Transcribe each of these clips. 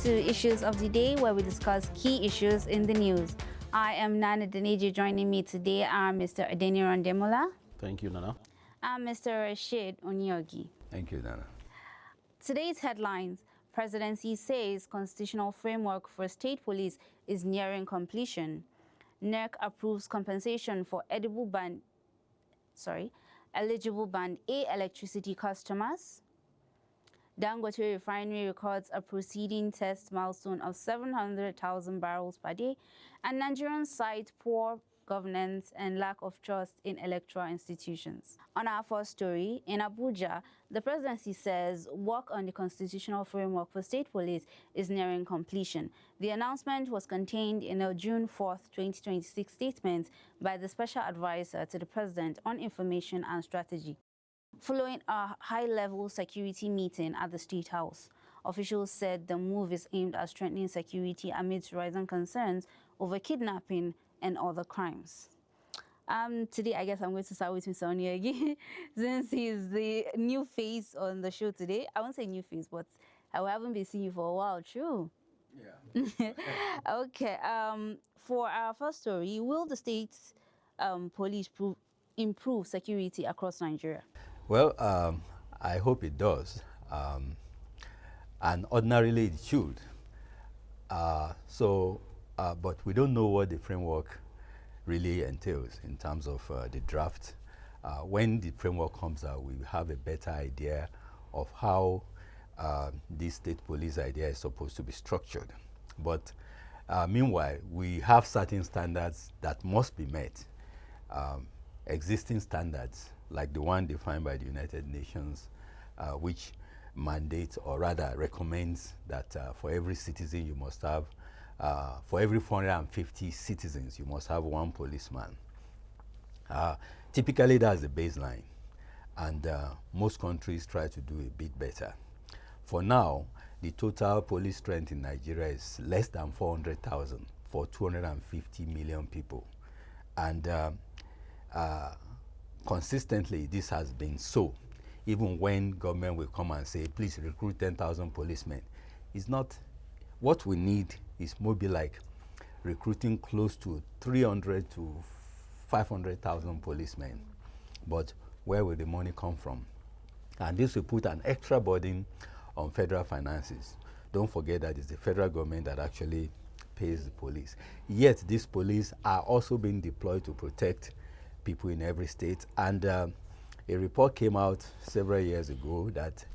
to Issues of the Day, where we discuss key issues in the news. I am Nana Deniji. Joining me today are Mr. Adeniran Demola. Thank you, Nana. And Mr. Rashid Onyogi. Thank you, Nana. Today's headlines: Presidency says constitutional framework for state police is nearing completion. NERC approves compensation for eligible Band A electricity customers. Dangote Refinery records a preceding test milestone of 700,000 barrels per day, and Nigerian cite poor governance and lack of trust in electoral institutions. On our first story, in Abuja, the presidency says work on the constitutional framework for state police is nearing completion. The announcement was contained in a June 4, 2026 statement by the special advisor to the president on information and strategy. Following a high-level security meeting at the State House, officials said the move is aimed at strengthening security amidst rising concerns over kidnapping and other crimes. Today, I guess I'm going to start with Mr. Onyegi, since he's the new face on the show today. I won't say new face, but I haven't been seeing you for a while, true? Yeah. Okay. For our first story, will the state police improve security across Nigeria? Well, I hope it does, and ordinarily it should. But we don't know what the framework really entails in terms of the draft. When the framework comes out, we have a better idea of how this state police idea is supposed to be structured. But meanwhile, we have certain standards that must be met. Existing standards, like the one defined by the United Nations, which mandates, or rather recommends, that for every citizen you must have, for every 450 citizens you must have one policeman. Typically that's the baseline, and most countries try to do a bit better. For now, the total police strength in Nigeria is less than 400,000 for 250 million people. And consistently this has been so. Even when government will come and say, please recruit 10,000 policemen, it's not. What we need is maybe like recruiting close to 300 to 500,000 policemen. But where will the money come from? And this will put an extra burden on federal finances. Don't forget that it's the federal government that actually pays the police. Yet these police are also being deployed to protect people in every state. And a report came out several years ago that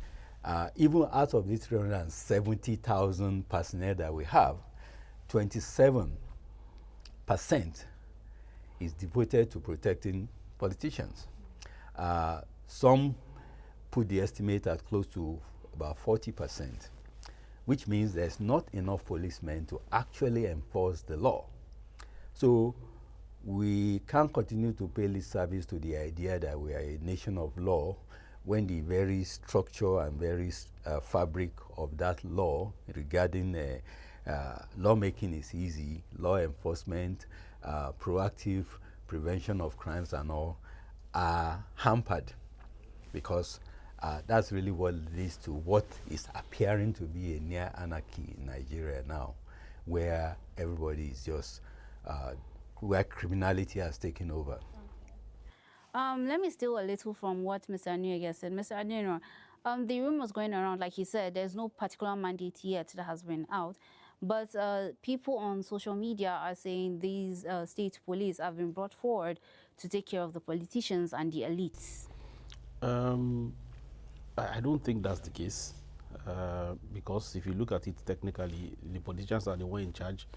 even out of the 370,000 personnel that we have, 27% is devoted to protecting politicians. Some put the estimate at close to about 40%, which means there's not enough policemen to actually enforce the law. So we can't continue to pay lip service to the idea that we are a nation of law when the very structure and very fabric of that law regarding lawmaking is easy, law enforcement, proactive prevention of crimes and all are hampered, because that's really what leads to what is appearing to be a near anarchy in Nigeria now, where everybody is just where criminality has taken over. Let me steal a little from what Mr. Onyegi said. Mr. Adeniran, the rumors going around, like he said, there's no particular mandate yet that has been out, but people on social media are saying these state police have been brought forward to take care of the politicians and the elites. I don't think that's the case, because if you look at it technically, the politicians are the one in charge.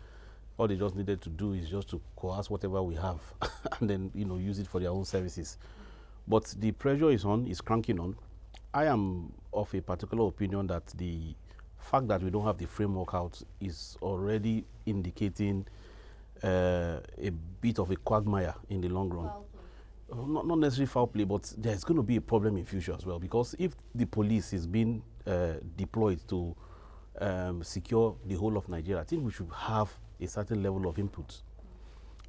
All they just needed to do is just to coerce whatever we have and then, use it for their own services. But the pressure is on, is cranking on. I am of a particular opinion that the fact that we don't have the framework out is already indicating a bit of a quagmire in the long run. Not necessarily foul play, but there's going to be a problem in future as well, because if the police is being deployed to secure the whole of Nigeria, I think we should have a certain level of input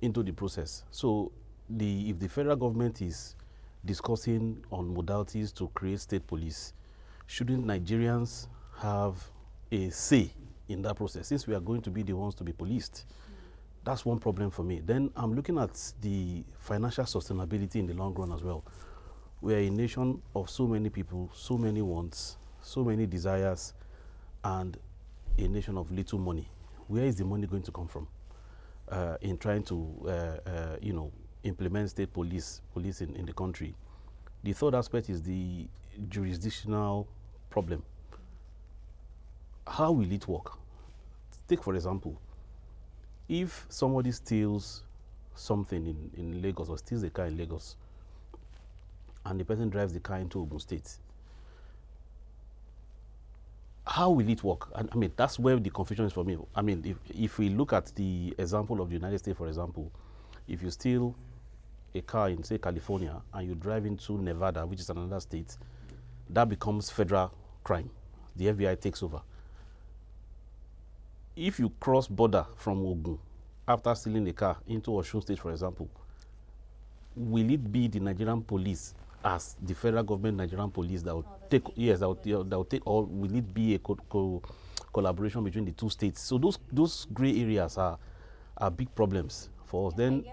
into the process. So if the federal government is discussing on modalities to create state police, shouldn't Nigerians have a say in that process, since we are going to be the ones to be policed. That's one problem for me. Then I'm looking at the financial sustainability in the long run as well. We are a nation of so many people, so many wants, so many desires, and a nation of little money. Where is the money going to come from in trying to, implement state policing in the country? The third aspect is the jurisdictional problem. How will it work? Take, for example, if somebody steals something in Lagos or steals a car in Lagos and the person drives the car into Ogun State, how will it work? I mean, that's where the confusion is for me. I mean, if we look at the example of the United States, for example, if you steal a car in, say, California and you drive into Nevada, which is another state, that becomes federal crime. The FBI takes over. If you cross border from Ogun after stealing a car into Osun State, for example, will it be the Nigerian police as the federal government Nigerian police that will take, yes, that will take, or will it be a collaboration between the two states? So those gray areas are big problems for us. Then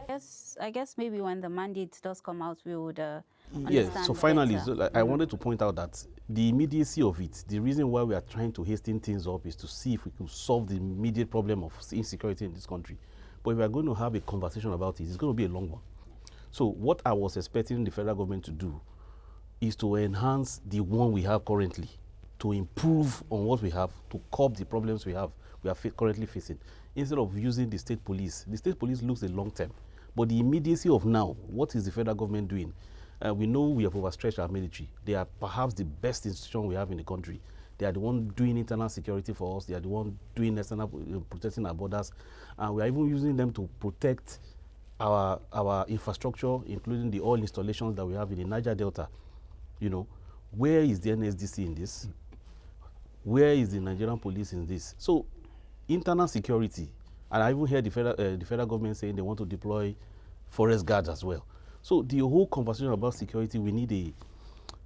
I guess maybe when the mandate does come out, we would yes. understand So finally, better. I wanted to point out that the immediacy of it, the reason why we are trying to hasten things up is to see if we can solve the immediate problem of insecurity in this country. But if we are going to have a conversation about it, it's going to be a long one. So what I was expecting the federal government to do is to enhance the one we have currently, to improve on what we have, to curb the problems we are currently facing, instead of using the state police. The state police looks a long term, but the immediacy of now, what is the federal government doing? We know we have overstretched our military. They are perhaps the best institution we have in the country. They are the one doing internal security for us. They are the one doing external, protecting our borders. And we are even using them to protect our infrastructure, including the oil installations that we have in the Niger Delta. You know, where is the NSDC in this? Where is the Nigerian police in this? So, internal security, and I even heard the federal government saying they want to deploy forest guards as well. So the whole conversation about security, we need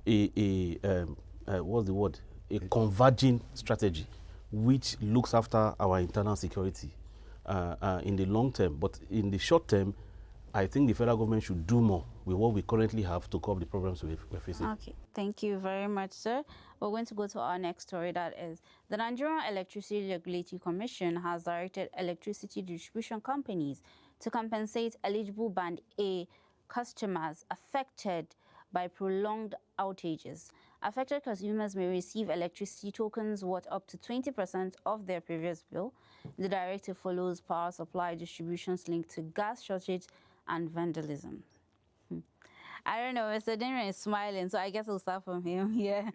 what's the word? A converging strategy, which looks after our internal security in the long term. But in the short term, I think the federal government should do more with what we currently have to curb the problems we're facing. Okay, thank you very much, sir. We're going to go to our next story. That is, the Nigerian Electricity Regulatory Commission has directed electricity distribution companies to compensate eligible Band A customers affected by prolonged outages. Affected consumers may receive electricity tokens worth up to 20% of their previous bill. The directive follows power supply distributions linked to gas shortage and vandalism. I don't know, Mr. Denry is smiling, so I guess we'll start from him here.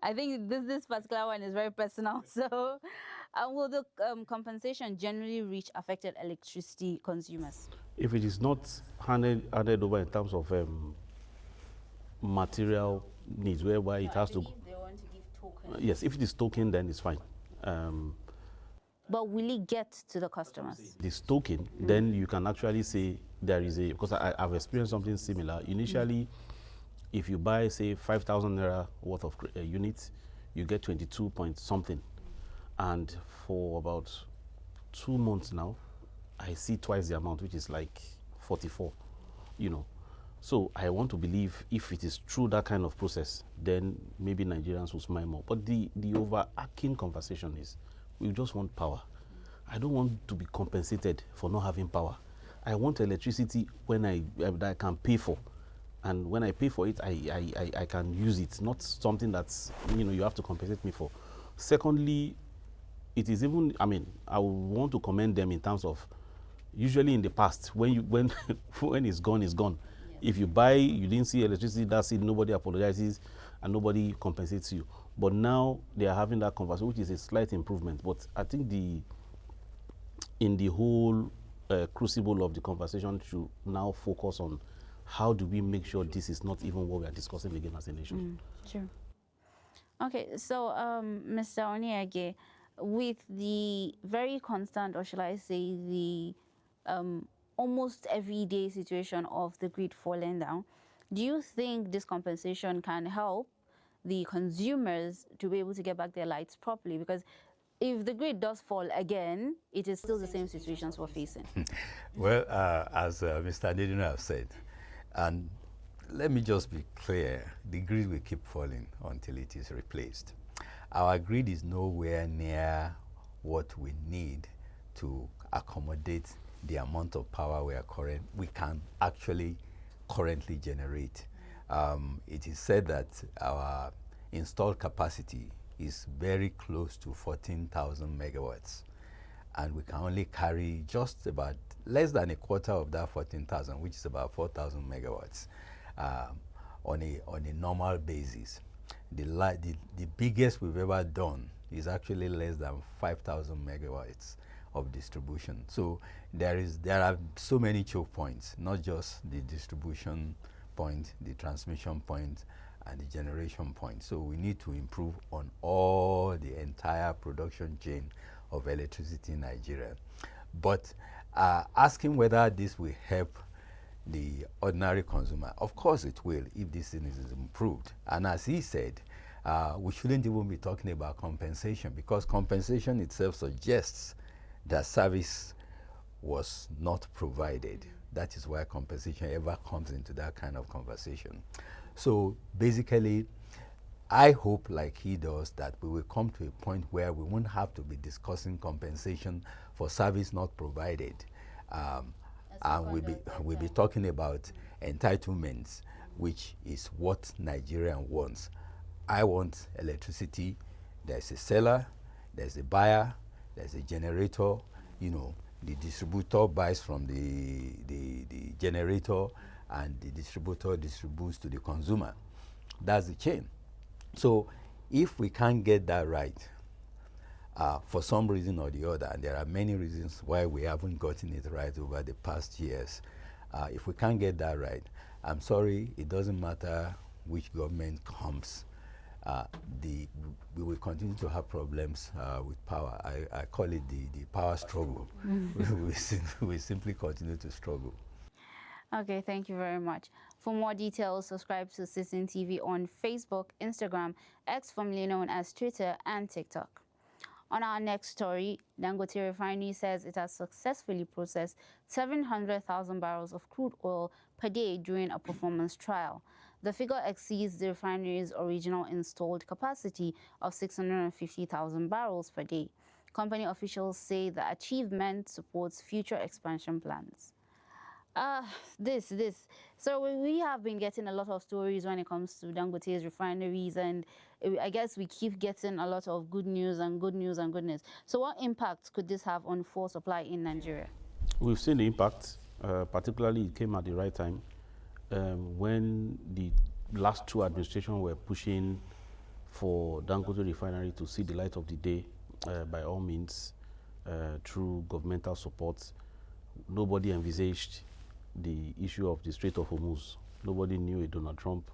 I think this particular one is very personal. So, will the compensation generally reach affected electricity consumers? If it is not handed over in terms of material needs, whereby it has to. They want to give tokens. Yes, if it is token, then it's fine. But will it get to the customers? This token, then you can actually say there is a, because I've experienced something similar. Initially, if you buy, say, 5,000 naira worth of units, you get 22 point something. And for about 2 months now, I see twice the amount, which is like 44, you know. So I want to believe if it is true that kind of process, then maybe Nigerians will smile more. But the overarching conversation is, we just want power. I don't want to be compensated for not having power. I want electricity when that I can pay for. And when I pay for it, I can use it, not something that's, you have to compensate me for. Secondly, it is even, I would want to commend them in terms of, usually in the past, when it's gone, it's gone. Yes. If you buy, you didn't see electricity, that's it, nobody apologizes and nobody compensates you. But now they are having that conversation, which is a slight improvement. But I think in the whole crucible of the conversation should now focus on how do we make sure this is not even what we are discussing again as a nation. Sure. Okay, so Mr. Oniage, with the very constant, or shall I say, the almost everyday situation of the grid falling down, do you think this compensation can help the consumers to be able to get back their lights properly? Because if the grid does fall again, it is still the same situations we're facing. Well, as Mr. Adedino have said, and let me just be clear, the grid will keep falling until it is replaced. Our grid is nowhere near what we need to accommodate the amount of power we can actually currently generate. It is said that our installed capacity is very close to 14,000 megawatts, and we can only carry just about less than a quarter of that 14,000, which is about 4,000 megawatts on a normal basis. The biggest we've ever done is actually less than 5,000 megawatts of distribution. So there are so many choke points, not just the distribution point, the transmission point, and the generation point. So we need to improve on all the entire production chain of electricity in Nigeria. But asking whether this will help the ordinary consumer, of course it will if this thing is improved. And as he said, we shouldn't even be talking about compensation, because compensation itself suggests that service was not provided. That is why compensation ever comes into that kind of conversation. So basically, I hope, like he does, that we will come to a point where we won't have to be discussing compensation for service not provided. And we'll be talking about entitlements, which is what Nigerian wants. I want electricity. There's a seller, there's a buyer, there's a generator. You know, the distributor buys from the generator, and the distributor distributes to the consumer. That's the chain. So if we can't get that right, for some reason or the other, and there are many reasons why we haven't gotten it right over the past years, if we can't get that right, I'm sorry, it doesn't matter which government comes, we will continue to have problems with power. I call it the power struggle. We simply continue to struggle. Okay, thank you very much. For more details, subscribe to Citizen TV on Facebook, Instagram, X formerly known as Twitter, and TikTok. On our next story, Dangote Refinery says it has successfully processed 700,000 barrels of crude oil per day during a performance trial. The figure exceeds the refinery's original installed capacity of 650,000 barrels per day. Company officials say the achievement supports future expansion plans. So we have been getting a lot of stories when it comes to Dangote's refineries, and I guess we keep getting a lot of good news and good news and good news. So what impact could this have on fuel supply in Nigeria? We've seen the impact, particularly it came at the right time when the last two administrations were pushing for Dangote Refinery to see the light of the day by all means through governmental support. Nobody envisaged the issue of the Strait of Hormuz. Nobody knew a Donald Trump,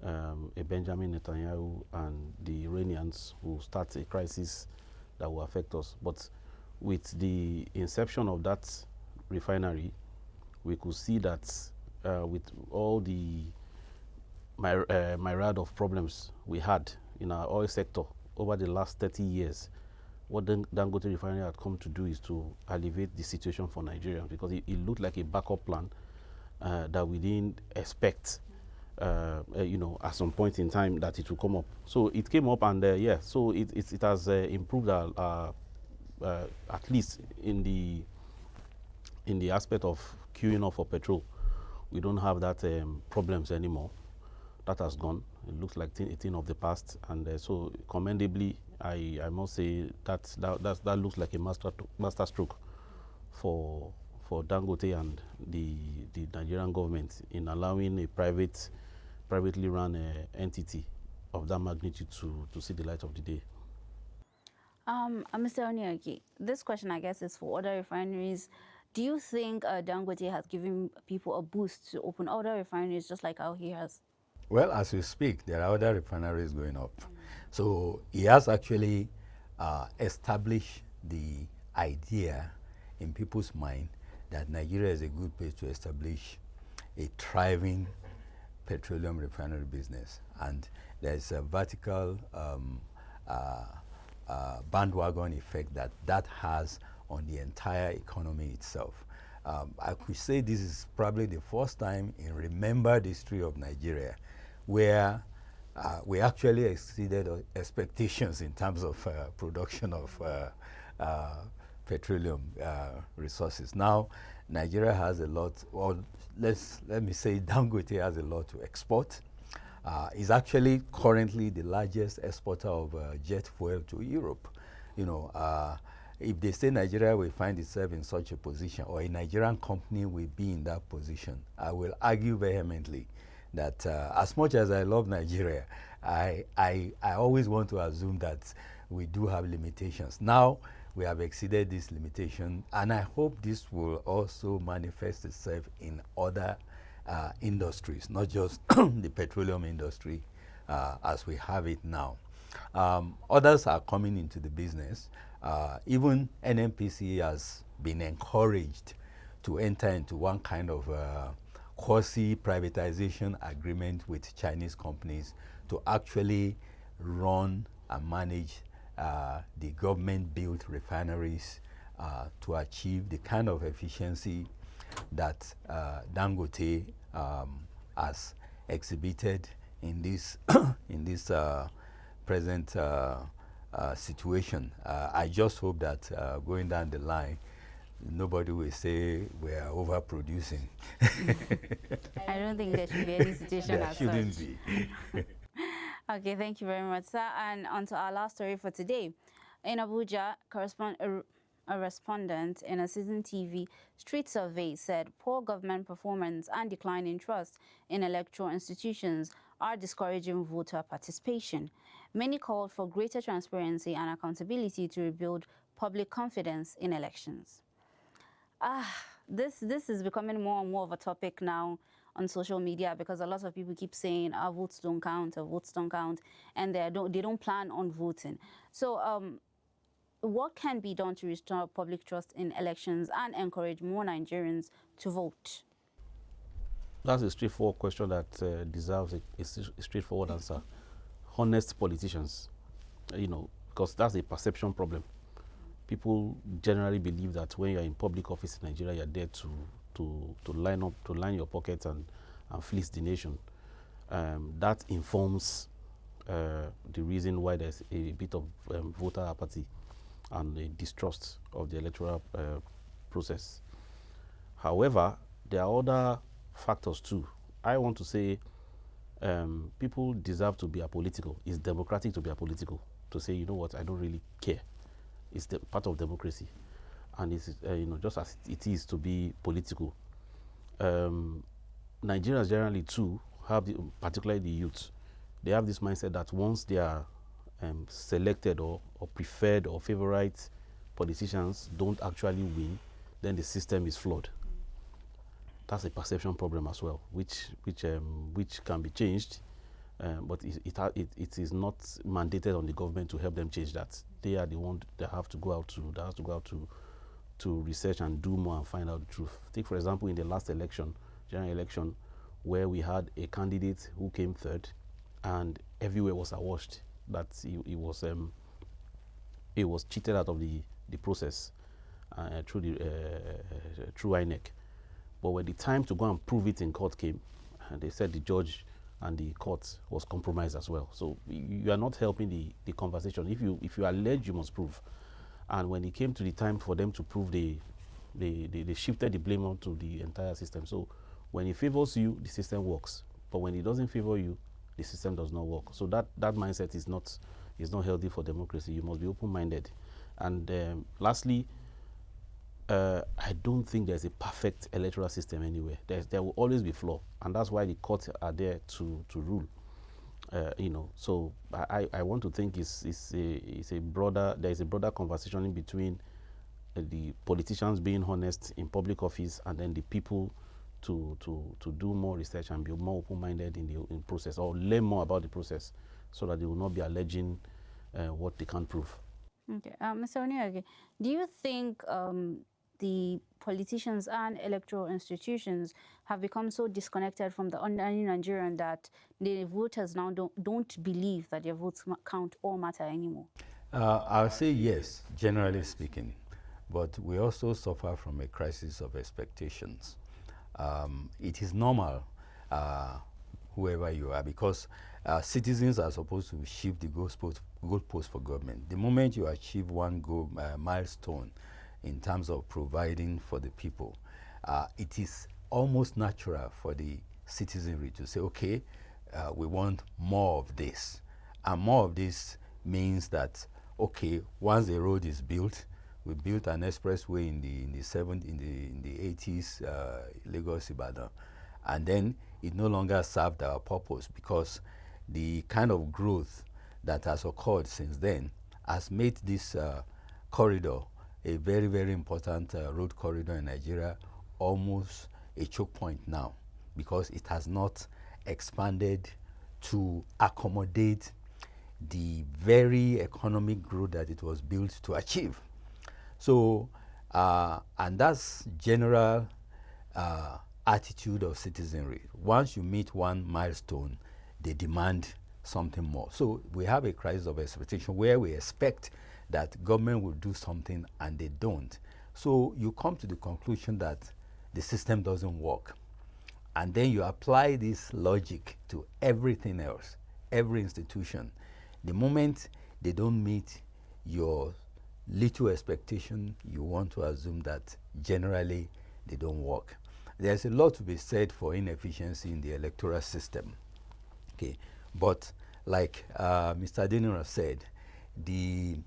a Benjamin Netanyahu, and the Iranians will start a crisis that will affect us. But with the inception of that refinery, we could see that with all the myriad of problems we had in our oil sector over the last 30 years, what Dangote Refinery had come to do is to alleviate the situation for Nigerians, because it looked like a backup plan that we didn't expect, at some point in time that it will come up. So it came up, and so it has improved at least in the aspect of queuing up for petrol. We don't have that problems anymore. That has gone. It looks like a thing of the past, and so commendably, I must say that looks like a master stroke for Dangote and the Nigerian government in allowing a privately run entity of that magnitude to see the light of the day. Mr. Onyeoki, this question I guess is for other refineries. Do you think Dangote has given people a boost to open other refineries just like how he has? Well, as we speak, there are other refineries going up. So he has actually established the idea in people's mind that Nigeria is a good place to establish a thriving petroleum refinery business. And there's a vertical bandwagon effect that that has on the entire economy itself. I could say this is probably the first time in remembered history of Nigeria where we actually exceeded expectations in terms of production of petroleum resources. Now, Nigeria has a lot, or let me say Dangote has a lot to export. Is actually currently the largest exporter of jet fuel to Europe. You know, if they say Nigeria will find itself in such a position, or a Nigerian company will be in that position, I will argue vehemently that as much as I love Nigeria, I always want to assume that we do have limitations. Now, we have exceeded this limitation, and I hope this will also manifest itself in other industries, not just the petroleum industry as we have it now. Others are coming into the business. Even NNPC has been encouraged to enter into one kind of quasi-privatization agreement with Chinese companies to actually run and manage the government-built refineries to achieve the kind of efficiency that Dangote has exhibited in this in this present situation. I just hope that going down the line, nobody will say we are overproducing. I don't think there should be any situation There as shouldn't such. be. Okay, thank you very much, sir. And on to our last story for today. In Abuja, a respondent in a Citizen TV street survey said poor government performance and decline in trust in electoral institutions are discouraging voter participation. Many called for greater transparency and accountability to rebuild public confidence in elections. This is becoming more and more of a topic now on social media because a lot of people keep saying our votes don't count, our votes don't count, and they don't plan on voting. So what can be done to restore public trust in elections and encourage more Nigerians to vote? That's a straightforward question that deserves a straightforward answer. Honest politicians, you know, because that's a perception problem. People generally believe that when you're in public office in Nigeria, you're there to line your pockets and fleece the nation. That informs the reason why there's a bit of voter apathy and a distrust of the electoral process. However, there are other factors too. I want to say people deserve to be apolitical. It's democratic to be apolitical, to say, you know what, I don't really care. It's the part of democracy, and it's you know, just as it is to be political. Nigerians generally too have, particularly the youth, they have this mindset that once they are selected or preferred or favorite politicians don't actually win, then the system is flawed. That's a perception problem as well, which can be changed, but it is not mandated on the government to help them change that. They are the ones that have to go out to research and do more and find out the truth. Take for example in the last election, general election, where we had a candidate who came third, and everywhere was awash that he was cheated out of the process through INEC. But when the time to go and prove it in court came, and they said the judge and the court was compromised as well. So you are not helping the conversation. If you allege, you must prove. And when it came to the time for them to prove, they shifted the blame onto the entire system. So when it favors you, the system works. But when it doesn't favor you, the system does not work. So that mindset is not healthy for democracy. You must be open-minded. And lastly, I don't think there's a perfect electoral system anywhere. There will always be flaw, and that's why the courts are there to rule. You know, so I want to think there's a broader conversation in between the politicians being honest in public office, and then the people to do more research and be more open-minded in the process, or learn more about the process, so that they will not be alleging what they can't prove. Okay, Mr. Oniage, do you think the politicians and electoral institutions have become so disconnected from the ordinary Nigerian that the voters now don't believe that their votes count or matter anymore? I'll say yes, generally speaking, but we also suffer from a crisis of expectations. It is normal, whoever you are, because citizens are supposed to shift the goalpost for government. The moment you achieve one milestone in terms of providing for the people, it is almost natural for the citizenry to say, okay, we want more of this. And more of this means that, okay, once the road is built, we built an expressway in the 80s, Lagos Ibadan, and then it no longer served our purpose because the kind of growth that has occurred since then has made this corridor a very, very important road corridor in Nigeria almost a choke point now, because it has not expanded to accommodate the very economic growth that it was built to achieve. So, and that's general attitude of citizenry. Once you meet one milestone, they demand something more. So we have a crisis of expectation where we expect that government will do something and they don't. So you come to the conclusion that the system doesn't work. And then you apply this logic to everything else, every institution. The moment they don't meet your little expectation, you want to assume that generally they don't work. There's a lot to be said for inefficiency in the electoral system. Okay, but like Mr. Adenira said, the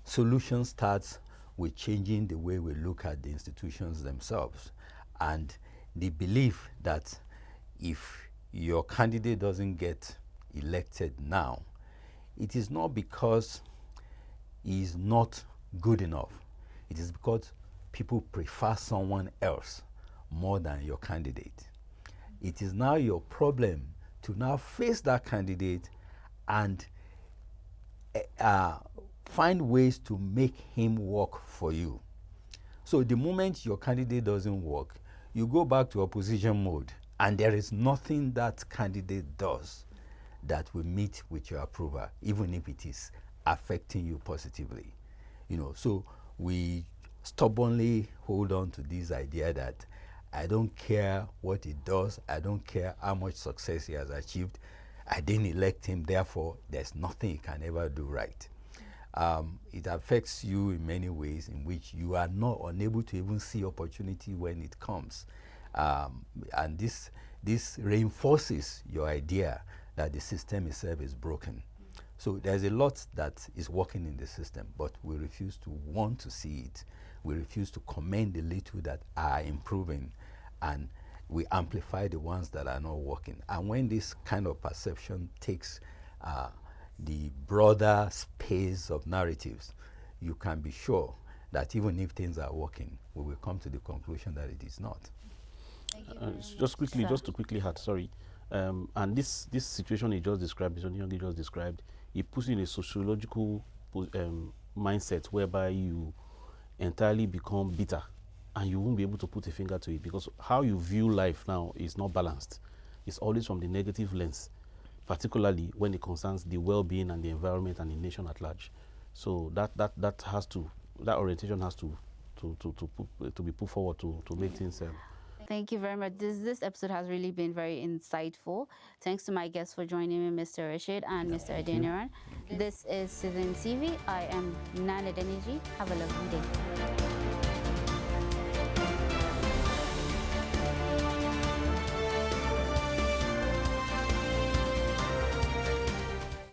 solution starts with changing the way we look at the institutions themselves, and the belief that if your candidate doesn't get elected now, it is not because he is not good enough. It is because people prefer someone else more than your candidate. It is now your problem to now face that candidate and find ways to make him work for you. So the moment your candidate doesn't work, you go back to opposition mode, and there is nothing that candidate does that will meet with your approval, even if it is affecting you positively. You know, so we stubbornly hold on to this idea that I don't care what he does, I don't care how much success he has achieved, I didn't elect him, therefore there's nothing he can ever do right. It affects you in many ways in which you are not unable to even see opportunity when it comes. And this reinforces your idea that the system itself is broken. So there's a lot that is working in the system, but we refuse to want to see it. We refuse to commend the little that are improving, and we amplify the ones that are not working. And when this kind of perception takes the broader space of narratives, you can be sure that even if things are working, we will come to the conclusion that it is not. Thank you very Just quickly, much, just to quickly add, sorry. And this situation he just described, he just described, it puts you in a sociological mindset whereby you entirely become bitter and you won't be able to put a finger to it, because how you view life now is not balanced. It's always from the negative lens, particularly when it concerns the well-being and the environment and the nation at large. So that orientation has to be put forward to make things. Thank you very much. This episode has really been very insightful. Thanks to my guests for joining me, Mr. Rashid and Mr. Adeniran. This is Citizen TV. I am Nana Deniji. Have a lovely day.